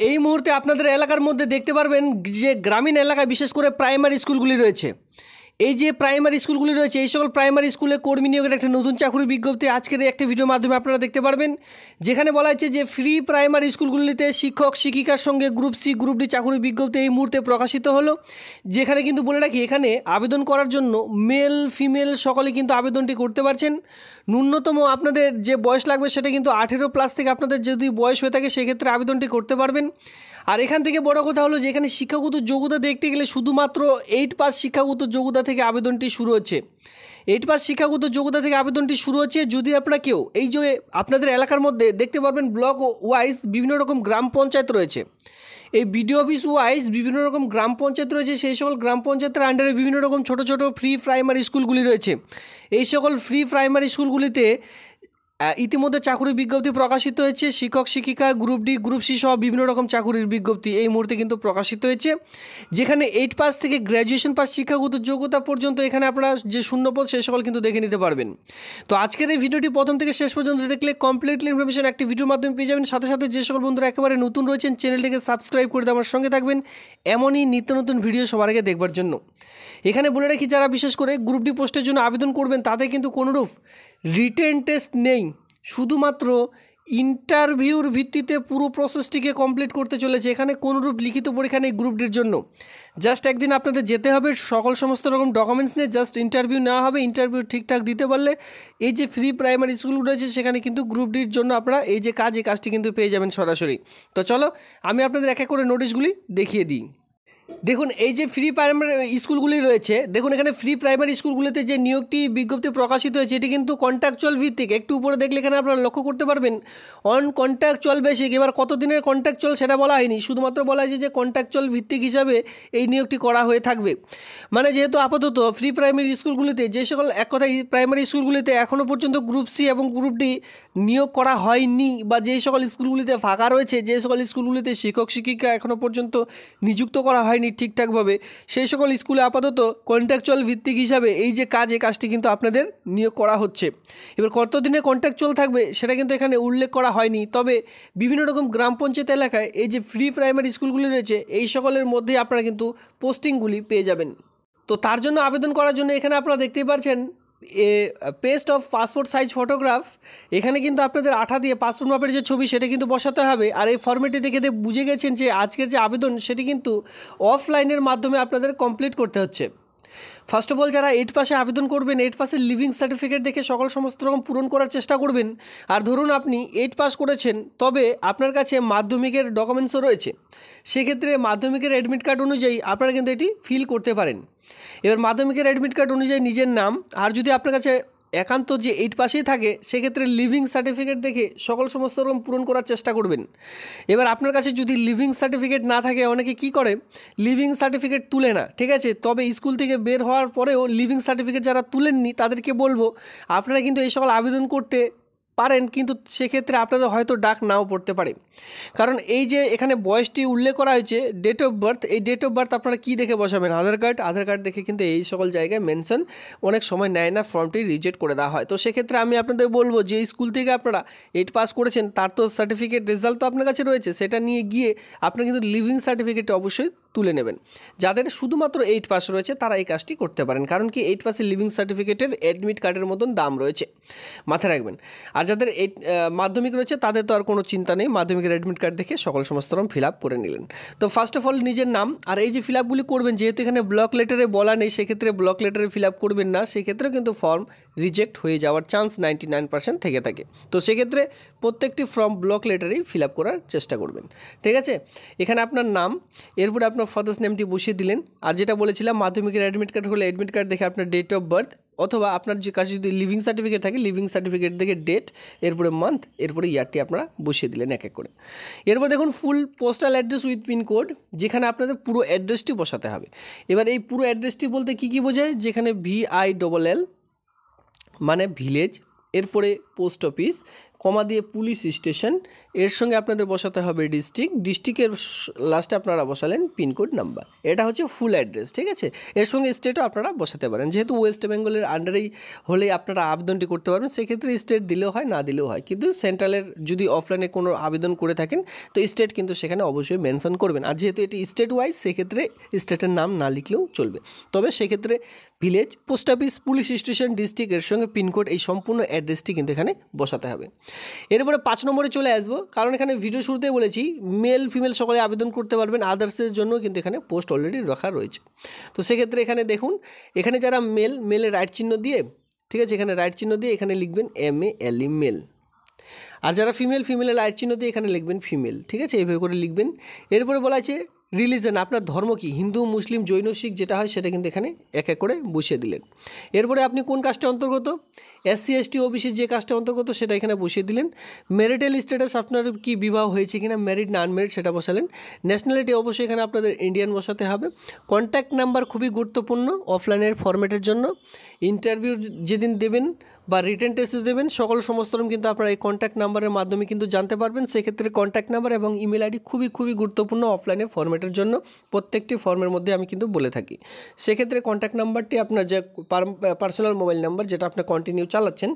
এই মুহূর্তে আপনাদের এলাকার মধ্যে দেখতে পারবেন যে গ্রামীণ এলাকায় বিশেষ করে প্রাইমারি স্কুলগুলি রয়েছে। এই যে প্রাইমারি স্কুলগুলি রয়েছে, এই সকল প্রাইমারি স্কুলে কর্মী নিয়োগের একটা নতুন চাকরির বিজ্ঞপ্তি আজকের এই একটা ভিডিওর মাধ্যমে আপনারা দেখতে পারবেন, যেখানে বলা হচ্ছে যে ফ্রি প্রাইমারি স্কুলগুলিতে শিক্ষক শিক্ষিকার সঙ্গে গ্রুপ সি গ্রুপ ডি চাকরির বিজ্ঞপ্তি এই মুহূর্তে প্রকাশিত হলো। যেখানে কিন্তু বলে রাখি, এখানে আবেদন করার জন্য মেল ফিমেল সকলে কিন্তু আবেদনটি করতে পারছেন। ন্যূনতম আপনাদের যে বয়স লাগবে সেটা কিন্তু 18+ থেকে আপনাদের যদি বয়স হয়ে থাকে সেক্ষেত্রে আবেদনটি করতে পারবেন। আর এখান থেকে বড় কথা হলো যে এখানে শিক্ষাগত যোগ্যতা দেখতে গেলে শুধুমাত্র 8 পাস শিক্ষাগত যোগ্যতা থেকে আবেদনটি শুরু হচ্ছে। 8 পাস শিক্ষাগত যোগ্যতা থেকে আবেদনটি শুরু হচ্ছে। যদি আপনারা কেউ এই যে আপনাদের এলাকার মধ্যে দেখতে পারবেন ব্লক ওয়াইজ বিভিন্ন রকম গ্রাম পঞ্চায়েত রয়েছে, এই বিডিও অফিস ওয়াইজ বিভিন্ন রকম গ্রাম পঞ্চায়েত রয়েছে, সেই সকল গ্রাম পঞ্চায়েতের আন্ডারে বিভিন্ন রকম ছোট ছোট ফ্রি প্রাইমারি স্কুলগুলি রয়েছে। এই সকল ফ্রি প্রাইমারি স্কুলগুলিতে ইতিমধ্যে চাকরির বিজ্ঞপ্তি প্রকাশিত হয়েছে। শিক্ষক শিক্ষিকা গ্রুপ ডি গ্রুপ সি সহ বিভিন্ন রকম চাকরির বিজ্ঞপ্তি এই মুহূর্তে কিন্তু প্রকাশিত হয়েছে, যেখানে 8 পাস থেকে গ্র্যাজুয়েশন পাস শিক্ষাগত যোগ্যতা পর্যন্ত এখানে আপনারা যে শূন্যপদ সে সকল কিন্তু দেখে নিতে পারবেন। তো আজকের এই ভিডিওটি প্রথম থেকে শেষ পর্যন্ত দেখলে কমপ্লিটলি ইনফরমেশন একটি ভিডিওর মাধ্যমে পেয়ে যাবেন। সাথে সাথে যে সকল বন্ধুরা একেবারে নতুন রয়েছেন চ্যানেলটিকে সাবস্ক্রাইব করে আমার সঙ্গে থাকবেন এমনই নিত্য নতুন ভিডিও সবার আগে দেখবার জন্য। এখানে বলে রাখি, যারা বিশেষ করে গ্রুপ ডি পোস্টের জন্য আবেদন করবেন তাতে কিন্তু কোনোরূপ রিটেন টেস্ট নেই, শুধুমাত্র ইন্টারভিউর ভিত্তিতে পুরো প্রসেসটিকে কমপ্লিট করতে চলেছে। এখানে কোনোরূপ লিখিত পরীক্ষা নেই গ্রুপ ডির জন্য। জাস্ট একদিন আপনাদের যেতে হবে, সমস্ত রকম ডকুমেন্টস নিয়ে জাস্ট ইন্টারভিউ নেওয়া হবে। ইন্টারভিউ ঠিকঠাক দিতে পারলে এই যে ফ্রি প্রাইমারি স্কুলগুলো রয়েছে সেখানে কিন্তু গ্রুপ ডির জন্য আপনারা এই যে এই কাজটি কিন্তু পেয়ে যাবেন সরাসরি। তো চলো আমি আপনাদের এক এক করে নোটিশগুলি দেখিয়ে দিই। দেখুন, এই যে ফ্রি প্রাইমারি স্কুলগুলি রয়েছে, দেখুন এখানে ফ্রি প্রাইমারি স্কুলগুলিতে যে নিয়োগটি বিজ্ঞপ্তি প্রকাশিত হয়েছে এটি কিন্তু কন্ট্রাকচুয়াল ভিত্তিক। একটু উপরে দেখলে এখানে আপনারা লক্ষ্য করতে পারবেন অন কন্ট্রাকচুয়াল বেসিক। এবার কত দিনের কন্ট্রাকচুয়াল সেটা বলা হয়নি, শুধুমাত্র বলা হয়েছে যে কন্ট্রাকচুয়াল ভিত্তিক হিসাবে এই নিয়োগটি করা হয়ে থাকবে। মানে যেহেতু আপাতত ফ্রি প্রাইমারি স্কুলগুলিতে যে সকল এক কথায় প্রাইমারি স্কুলগুলিতে এখনও পর্যন্ত গ্রুপ সি এবং গ্রুপ ডি নিয়োগ করা হয়নি, বা যে সকল স্কুলগুলিতে ফাঁকা রয়েছে, যে সকল স্কুলগুলিতে শিক্ষক শিক্ষিকা এখনও পর্যন্ত নিযুক্ত করা হয়নি ঠিকঠাকভাবে, সেই সকল স্কুলে আপাতত কন্ট্রাকচুয়াল ভিত্তিক হিসাবে এই যে কাজটি কিন্তু আপনাদের নিয়োগ করা হচ্ছে। এবার কত দিনে কন্ট্রাকচুয়াল থাকবে সেটা কিন্তু এখানে উল্লেখ করা হয়নি, তবে বিভিন্ন রকম গ্রাম পঞ্চায়েত এলাকায় এই যে ফ্রি প্রাইমারি স্কুলগুলি রয়েছে এই সকলের মধ্যে আপনারা কিন্তু পোস্টিংগুলি পেয়ে যাবেন। তো তার জন্য আবেদন করার জন্য এখানে আপনারা দেখতেই পাচ্ছেন paste of passport size photograph. এখানে কিন্তু আপনাদের আঠা দিয়ে পাসপোর্ট মাপের যে ছবি সেটা কিন্তু বসাতে হবে। আর এই ফর্মেটে দেখে বুঝে গেছেন যে আজকের যে আবেদন সেটি কিন্তু অফলাইনের মাধ্যমে আপনাদের কমপ্লিট করতে হচ্ছে। ফার্স্ট অফ অল, যারা 8 পাসে আবেদন করবেন 8 পাসের লিভিং সার্টিফিকেট দেখে সমস্ত রকম পূরণ করার চেষ্টা করবেন। আর ধরুন আপনি 8 পাস করেছেন, তবে আপনার কাছে মাধ্যমিকের ডকুমেন্টসও রয়েছে, সেক্ষেত্রে মাধ্যমিকের অ্যাডমিট কার্ড অনুযায়ী আপনারা কিন্তু এটি ফিল করতে পারেন। এবার মাধ্যমিকের অ্যাডমিট কার্ড অনুযায়ী নিজের নাম, আর যদি আপনার কাছে একান্ত যে 8 পাসেই থাকে সেক্ষেত্রে লিভিং সার্টিফিকেট দেখে সমস্ত রকম পূরণ করার চেষ্টা করবেন। এবার আপনার কাছে যদি লিভিং সার্টিফিকেট না থাকে, অনেকে কি করে লিভিং সার্টিফিকেট তুলে না, ঠিক আছে, তবে স্কুল থেকে বের হওয়ার পরেও লিভিং সার্টিফিকেট যারা তুলেননি তাদেরকে বলবো আপনারা কিন্তু এই সকল আবেদন করতে পারেন, কিন্তু সেক্ষেত্রে আপনাদের হয়তো ডাক নাও পড়তে পারে। কারণ এই যে এখানে বয়সটি উল্লেখ করা হয়েছে ডেট অফ বার্থ, এই ডেট অফ বার্থ আপনারা কী দেখে বসাবেন? আধার কার্ড দেখে কিন্তু এই সকল জায়গায় মেনশন অনেক সময় নেয় না, ফর্মটি রিজেক্ট করে দেওয়া হয়। তো সেক্ষেত্রে আমি আপনাদের বলবো যে স্কুল থেকে আপনারা 8 পাস করেছেন তার তো সার্টিফিকেট রেজাল্ট তো আপনার কাছে রয়েছে, সেটা নিয়ে গিয়ে আপনারা কিন্তু লিভিং সার্টিফিকেট অবশ্যই তুলে নেবেন। যাদের শুধুমাত্র 8 পাস রয়েছে তারা এই কাজটি করতে পারেন, কারণ কি 8 পাসের লিভিং সার্টিফিকেটের অ্যাডমিট কার্ডের মতন দাম রয়েছে, মাথায় রাখবেন। আর যাদের মাধ্যমিক রয়েছে তাদের তো আর কোনো চিন্তা নেই, মাধ্যমিকের অ্যাডমিট কার্ড দেখে সমস্ত রকম ফিল আপ করে নিলেন। তো ফার্স্ট অফ অল নিজের নাম, আর এই যে ফিল আপগুলি করবেন, যেহেতু এখানে ব্লক লেটারে বলা নেই সেক্ষেত্রে ব্লক লেটারে ফিল আপ করবেন না, সেক্ষেত্রেও কিন্তু ফর্ম রিজেক্ট হয়ে যাওয়ার চান্স 99% থেকে থাকে। তো সেক্ষেত্রে প্রত্যেকটি ফর্ম ব্লক লেটারেই ফিল আপ করার চেষ্টা করবেন, ঠিক আছে। এখানে আপনার নাম, এরপরে আপনার ফাদার্স নেমটি বসিয়ে দিলেন। আর যেটা বলেছিলাম মাধ্যমিকের অ্যাডমিট কার্ড হলে অ্যাডমিট কার্ড দেখে আপনার ডেট অফ বার্থ, অথবা আপনার যে কাছে যদি লিভিং সার্টিফিকেট থাকে লিভিং সার্টিফিকেট দেখে ডেট, এরপরে মান্থ, এরপরে ইয়ারটি আপনারা বসিয়ে দিলেন এক এক করে। এরপর দেখুন ফুল পোস্টাল অ্যাড্রেস উইথ পিনকোড, যেখানে আপনাদের পুরো অ্যাড্রেসটি বসাতে হবে। এবার এই পুরো অ্যাড্রেসটি বলতে কী বোঝায়? যেখানে VILL মানে ভিলেজ, এরপরে পোস্ট অফিস, কমা দিয়ে পুলিশ স্টেশন, এর সঙ্গে আপনাদের বসাতে হবে ডিস্ট্রিক্ট, ডিস্ট্রিক্টের লাস্টে আপনারা বসালেন পিনকোড নাম্বার। এটা হচ্ছে ফুল অ্যাড্রেস, ঠিক আছে। এর সঙ্গে স্টেটও আপনারা বসাতে পারেন, যেহেতু ওয়েস্ট বেঙ্গলের আন্ডারেই হলেই আপনারা আবেদনটি করতে পারবেন, সেক্ষেত্রে স্টেট দিলেও হয় না দিলেও হয়, কিন্তু সেন্ট্রালের যদি অফলাইনে কোনো আবেদন করে থাকেন তো স্টেট কিন্তু সেখানে অবশ্যই মেনশন করবেন। আর যেহেতু এটি স্টেট ওয়াইজ, সেক্ষেত্রে স্টেটের নাম না লিখলেও চলবে, তবে সেক্ষেত্রে village, post office, police station, district এর সঙ্গে পিনকোড, এই সম্পূর্ণ অ্যাড্রেসটি কিন্তু এখানে বসাতে হবে। এরপরে 5 নম্বরে চলে আসবো, কারণ এখানে ভিডিও শুরুতেই বলেছি মেল ফিমেল সকলে আবেদন করতে পারবেন, আদার্সের জন্য কিন্তু এখানে পোস্ট অলরেডি রাখা রয়েছে। তো সেক্ষেত্রে এখানে দেখুন, এখানে যারা মেলে রাইট চিহ্ন দিয়ে, ঠিক আছে, এখানে রাইট চিহ্ন দিয়ে এখানে লিখবেন MALE মেল, আর যারা ফিমেলের রাইট চিহ্ন দিয়ে এখানে লিখবেন ফিমেল, ঠিক আছে, এইভাবে করে লিখবেন। এরপরে বলা আছে রিলিজন, আপনার ধর্ম কি, হিন্দু, মুসলিম, জৈন, শিখ যেটা হয় সেটা কিন্তু এখানে এক এক করে বসিয়ে দিলেন। এরপরে আপনি কোন কাস্টের অন্তর্গত, SC ST OBC যে কাস্টের অন্তর্গত সেটা এখানে বসিয়ে দিলেন। ম্যারিটাল স্ট্যাটাস, আপনার কি বিবাহ হয়েছে কিনা, ম্যারিড না আনম্যারিড সেটা বসালেন। ন্যাশনালিটি অবশ্যই এখানে আপনাদের ইন্ডিয়ান বসাতে হবে। কন্ট্যাক্ট নাম্বার খুবই গুরুত্বপূর্ণ অফলাইনের ফরম্যাটের জন্য। ইন্টারভিউ যেদিন দেবেন বা রিটেন টেস্ট দেবেন, সমস্ত রকম কিন্তু আপনারা এই কন্ট্যাক্ট নাম্বারের মাধ্যমে কিন্তু জানতে পারবেন। সেক্ষেত্রে কন্ট্যাক্ট নাম্বার এবং ইমেল আইডি খুবই গুরুত্বপূর্ণ অফলাইনে ফরম্যাটের জন্য, প্রত্যেকটি ফর্মের মধ্যে আমি কিন্তু বলে থাকি। সেক্ষেত্রে কন্ট্যাক্ট নাম্বারটি আপনার যে পার্সোনাল মোবাইল নাম্বার যেটা আপনার কন্টিনিউ চালাচ্ছেন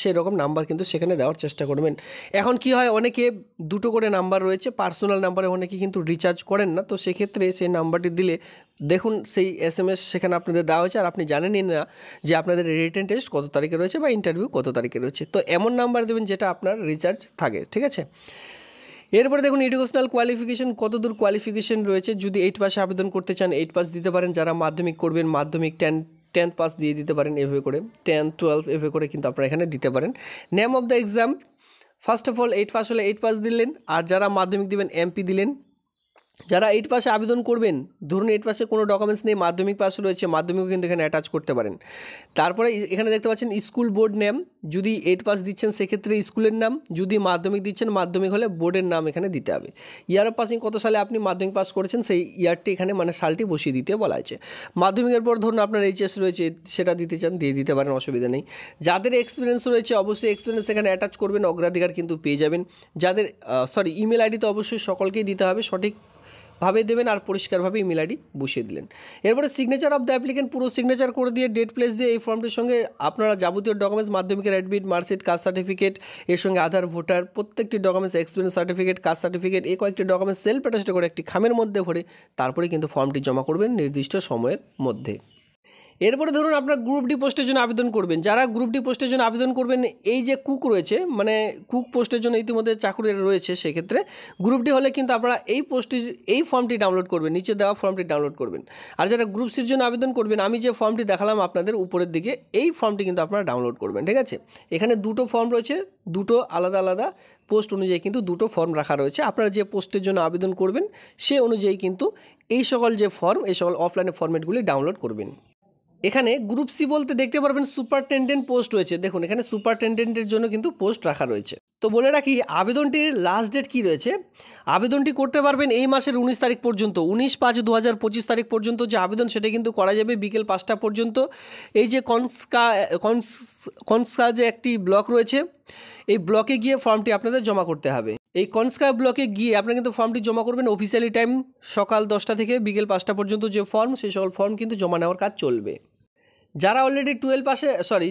সেই রকম নাম্বার কিন্তু সেখানে দেওয়ার চেষ্টা করবেন। এখন কি হয়, অনেকে দুটো করে নাম্বার রয়েছে, পার্সোনাল নাম্বারে অনেকে কিন্তু রিচার্জ করেন না, তো সেক্ষেত্রে সেই নাম্বারটি দিলে দেখুন সেই SMS সেখানে আপনাদের দেওয়া হয়েছে, আর আপনি জানেনই না যে আপনাদের রিটেন টেস্ট কত তারিখে রয়েছে বা ইন্টারভিউ কত তারিখে রয়েছে। তো এমন নাম্বার দেবেন যেটা আপনার রিচার্জ থাকে, ঠিক আছে। এরপরে দেখুন এডুকেশনাল কোয়ালিফিকেশন, কতদূর কোয়ালিফিকেশন রয়েছে। যদি 8 পাসে আবেদন করতে চান 8 পাস দিতে পারেন, যারা মাধ্যমিক করবেন মাধ্যমিক 10 পাস দিয়ে দিতে পারেন, এভাবে করে 10, 12 এভাবে করে কিন্তু আপনারা এখানে দিতে পারেন। Name of the exam, first of all 8 pass হলে 8 পাস দিলেন, আর যারা মাধ্যমিক দিবেন MP দিলেন। যারা 8 পাসে আবেদন করবেন, ধরুন 8 পাসে কোনো ডকুমেন্টস নেই, মাধ্যমিক পাস রয়েছে, মাধ্যমিকও কিন্তু এখানে অ্যাটাচ করতে পারেন। তারপরে এখানে দেখতে পাচ্ছেন স্কুল বোর্ড নেম, যদি 8 পাস দিচ্ছেন সেক্ষেত্রে স্কুলের নাম, যদি মাধ্যমিক দিচ্ছেন মাধ্যমিক হলে বোর্ডের নাম এখানে দিতে হবে। ইয়ার অফ পাসিং, কত সালে আপনি মাধ্যমিক পাস করেছেন সেই ইয়ারটি এখানে মানে সালটি বসিয়ে দিতে বলা হয়েছে। মাধ্যমিকের পর ধরুন আপনার HS রয়েছে, সেটা দিতে চান দিয়ে দিতে পারেন, অসুবিধা নেই। যাদের এক্সপিরিয়েন্স রয়েছে অবশ্যই এক্সপিরিয়েন্স এখানে অ্যাটাচ করবেন, অগ্রাধিকার কিন্তু পেয়ে যাবেন। যাদের ইমেল আইডি তো অবশ্যই সকলকেই দিতে হবে, সঠিকভাবে দেবেন আর পরিষ্কারভাবে ইমেল আইডি বসিয়ে দিলেন। এরপরে সিগনেচার অফ দ্য অ্যাপ্লিকেন্ট, পুরো সিগনেচার করে দিয়ে ডেট প্লেস দিয়ে এই ফর্মটির সঙ্গে আপনারা যাবতীয় ডকুমেন্টস, মাধ্যমিকের অ্যাডমিট, মার্কশিট, কাস্ট সার্টিফিকেট, এর সঙ্গে আধার, ভোটার, প্রত্যেকটি documents, experience certificate, caste certificate, এই কয়েকটি ডকুমেন্টস সেলফ অ্যাটাচড করে একটি খামের মধ্যে ভরে তারপরে কিন্তু ফর্মটি জমা করবেন নির্দিষ্ট সময়ের মধ্যে। এরপরে ধরুন আপনার গ্রুপ ডি পোস্টের জন্য আবেদন করবেন, যারা গ্রুপ ডি পোস্টের জন্য আবেদন করবেন, এই যে কুক রয়েছে মানে কুক পোস্টের জন্য ইতিমধ্যে চাকরি রয়েছে, সেক্ষেত্রে গ্রুপ ডি হলে কিন্তু আপনারা এই ফর্মটি ডাউনলোড করবেন, নিচে দেওয়া ফর্মটি ডাউনলোড করবেন। আর যারা গ্রুপ সির জন্য আবেদন করবেন, আমি যে ফর্মটি দেখালাম আপনাদের উপরের দিকে, এই ফর্মটি কিন্তু আপনারা ডাউনলোড করবেন, ঠিক আছে। এখানে দুটো ফর্ম রয়েছে, দুটো আলাদা পোস্ট অনুযায়ী কিন্তু দুটো ফর্ম রাখা রয়েছে। আপনারা যে পোস্টের জন্য আবেদন করবেন সে অনুযায়ী কিন্তু এই সকল যে ফর্ম, এই সকল অফলাইনে ফর্মেটগুলি ডাউনলোড করবেন। এখানে গ্রুপ সি বলতে দেখতে পারবেন সুপারটেন্ডেন্ট পোস্ট রয়েছে, দেখুন এখানে সুপারটেন্ডেন্টের জন্য কিন্তু পোস্ট রাখা রয়েছে। তো বলে রাখি আবেদনটির লাস্ট ডেট কী রয়েছে, আবেদনটি করতে পারবেন এই মাসের 19 তারিখ পর্যন্ত, 19/5/2025 তারিখ পর্যন্ত যে আবেদন সেটা কিন্তু করা যাবে বিকেল 5টা পর্যন্ত। এই যে কনস্কা যে একটি ব্লক রয়েছে, এই ব্লকে গিয়ে ফর্মটি আপনাদের জমা করতে হবে। এই কনস্কা ব্লকে গিয়ে আপনারা কিন্তু ফর্মটি জমা করবেন। অফিসিয়ালি টাইম সকাল 10টা থেকে বিকেল 5টা পর্যন্ত যে ফর্ম, সেই সকল ফর্ম কিন্তু জমা নেওয়ার কাজ চলবে। যারা অলরেডি 12 পাসে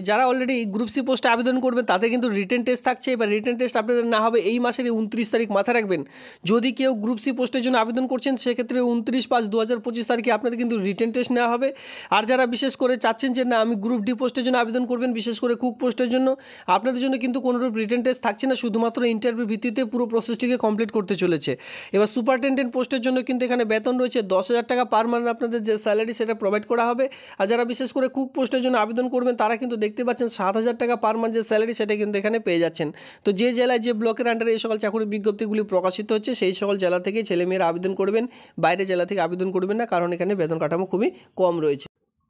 যারা অলরেডি গ্রুপ সি পোস্টে আবেদন করবেন তাদের কিন্তু রিটেন টেস্ট থাকছে। এবার রিটেন টেস্ট আপনাদের না হবে এই মাসের 29 তারিখ, মাথায় রাখবেন। যদি কেউ গ্রুপ সি পোস্টের জন্য আবেদন করছেন সেক্ষেত্রে 29/5/2025 তারিখে আপনাদের কিন্তু রিটেন টেস্ট নেওয়া হবে। আর যারা বিশেষ করে চাচ্ছেন যে না আমি গ্রুপ ডি পোস্টের জন্য আবেদন করবেন, বিশেষ করে কুক পোস্টের জন্য, আপনাদের জন্য কিন্তু কোনোরূপ রিটেন টেস্ট থাকছে না, শুধুমাত্র ইন্টারভিউ ভিত্তিতে পুরো প্রসেসটিকে কমপ্লিট করতে চলেছে। এবার সুপারটেন্ডেন্ট পোস্টের জন্য কিন্তু এখানে বেতন রয়েছে 10,000 টাকা পার মান্থ, আপনাদের যে স্যালারি সেটা প্রোভাইড করা হবে। আর যারা বিশেষ করে কুক পোস্টের জন্য আবেদন করবেন তারা কিন্তু দেখতে পাচ্ছেন 7,000 টাকা পার মান্থ যে স্যালারি সেটা কিন্তু এখানে পেয়ে যাচ্ছেন। তো যে জেলায় যে ব্লকের আন্ডারে এই সকল চাকরির বিজ্ঞপ্তিগুলি প্রকাশিত হচ্ছে সেই সকল জেলা থেকে ছেলেমেয়েরা আবেদন করবেন, বাইরে জেলা থেকে আবেদন করবেন না, কারণ এখানে বেতন কাঠামো খুবই কম রয়েছে।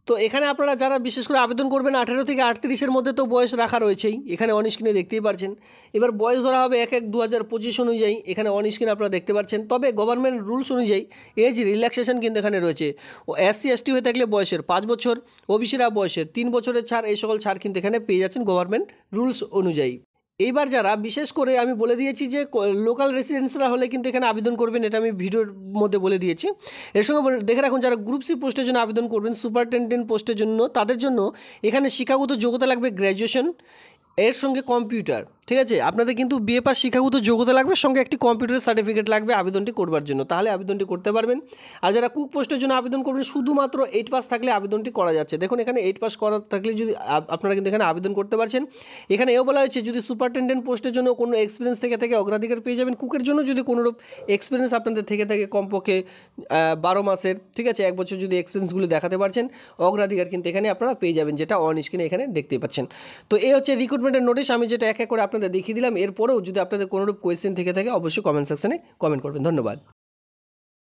তো এখানে আপনারা যারা বিশেষ করে আবেদন করবেন 18 থেকে 38-এর মধ্যে তো বয়স রাখা রয়েছেই, এখানে অন স্ক্রিনে দেখতেই পাচ্ছেন। এবার বয়স ধরা হবে 1/1/2025 অনুযায়ী, এখানে অন স্ক্রিনে আপনারা দেখতে পাচ্ছেন। তবে গভর্নমেন্ট রুলস অনুযায়ী এজ রিল্যাক্সেশন কিন্তু এখানে রয়েছে। ও SC ST হয়ে থাকলে বয়সের 5 বছর, ওবিসিরা বয়সের 3 বছরের ছাড়, এই সকল ছাড় কিন্তু এখানে পেয়ে যাচ্ছেন গভর্নমেন্ট রুলস অনুযায়ী। এইবার যারা বিশেষ করে আমি বলে দিয়েছি যে লোকাল রেসিডেন্সরা হলে কিন্তু এখানে আবেদন করবেন, এটা আমি ভিডিওর মধ্যে বলে দিয়েছি। এর সঙ্গে দেখে রাখুন যারা গ্রুপ সি পোস্টের জন্য আবেদন করবেন, সুপারিনটেনডেন্ট পোস্টের জন্য, তাদের জন্য এখানে শিক্ষাগত যোগ্যতা লাগবে গ্র্যাজুয়েশন, এর সঙ্গে কম্পিউটার। ঠিক আছে, আপনাদের কিন্তু বিএ পাস শিক্ষাগত যোগ্যতা লাগবে, সঙ্গে একটি কম্পিউটার সার্টিফিকেট লাগবে আবেদনটি করবার জন্য, তাহলে আবেদনটি করতে পারবেন। আর যারা কুক পোস্টের জন্য আবেদন করবেন শুধুমাত্র 8 পাস থাকলে আবেদনটি করা যাচ্ছে। দেখুন এখানে 8 পাস করা থাকলে যদি আপনারা কিন্তু এখানে আবেদন করতে পারছেন। এখানে এও বলা হয়েছে যদি সুপারিনটেনডেন্ট পোস্টের জন্য কোনো এক্সপিরিয়েন্স থেকে অগ্রাধিকার পেয়ে যাবেন। কুকের জন্য যদি কোনোরূপ এক্সপিরিয়েন্স আপনাদের থেকে কমপক্ষে 12 মাসের, ঠিক আছে, 1 বছর যদি এক্সপিরিয়েন্সগুলো দেখাতে পারছেন, অগ্রাধিকার কিন্তু এখানে আপনারা পেয়ে যাবেন, যেটা অন স্ক্রিনে এখানে দেখতেই পাচ্ছেন। তো এই হচ্ছে রিক্রুটমেন্টের নোটিশ, আমি যেটা এক এক করে আপনাদের দেখিয়ে দিলাম। এরপরেও যদি আপনাদের কোনোরূপ কোয়েশ্চেন থেকে থাকে অবশ্যই কমেন্ট সেকশনে কমেন্ট করবেন। ধন্যবাদ।